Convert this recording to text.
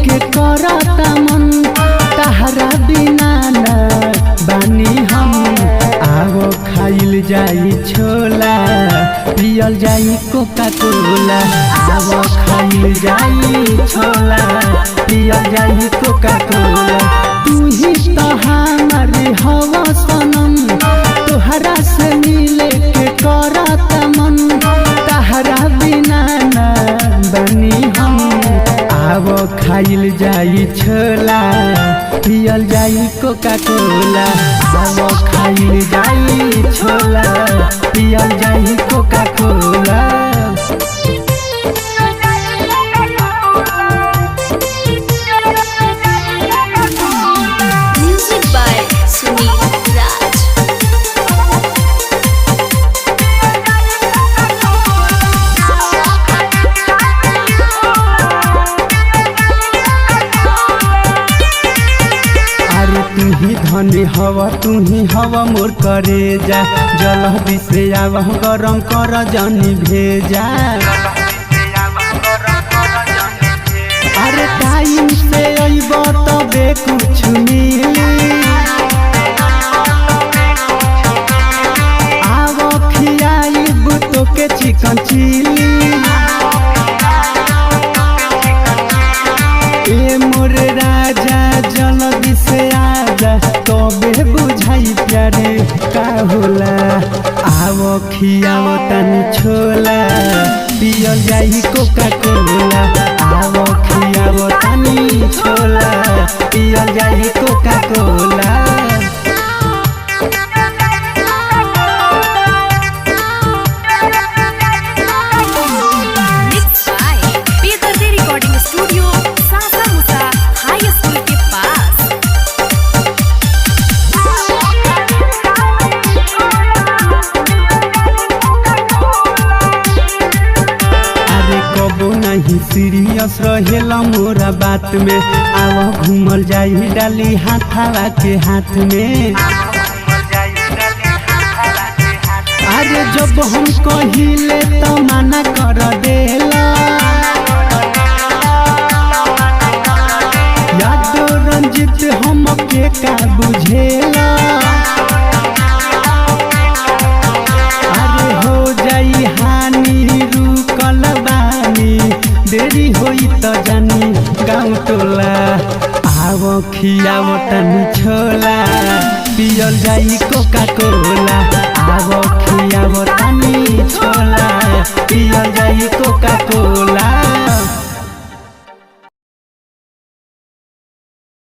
के करता मन तहरा बिना न बानी हम। आवो खाइल जाई छोला पियल जाई कोका कोला। आवो खाइल जाई छोला पियल जाई कोका कोला। तू ही तो हमारे हवा सनम तोहरा से मिले के करता मन तहरा बिना न बनी हम। आवो खाइल जाई छोला पियल जाई कोका कोला। आवो खाइल जाई छोला पियल जाई Coca cola. Music by Sunil Raj. अरे तू ही धनी हवा तू ही हवा मोर करे जा। जल्दी से आव गरम कर जानी भेजा। अरे टाइम से अइब तबे कुछ मिली। आव खियाइब तोके चिकन चिली। ए मोर राजा जल्दी से आजा तबे बुझाई प्यारे का होला। आवो खियाओ तनी छोला पियल जाई कोका कोला। आवो खियाओ तनी छोला पियल जाई Coca cola. Mixed by Bedardi Recording Studio, Sasa Musa High School के पास। अरे कबो नहीं सीरियस रहेला मोरा बात में। आवो घूमल जाई डाली हाथावा के हाथ में। अरे जब हम कहिले तो मना कर देला। यादो रंजित हम के का बुझेला। अरे हो जाई हानि रुकल बानी देरी होई तो जानी गाँव टोला। आवो खियाओ तनी छोला पियल जाई कोका कोला। आवो खियाओ तनी छोला पियल जाई कोका कोला।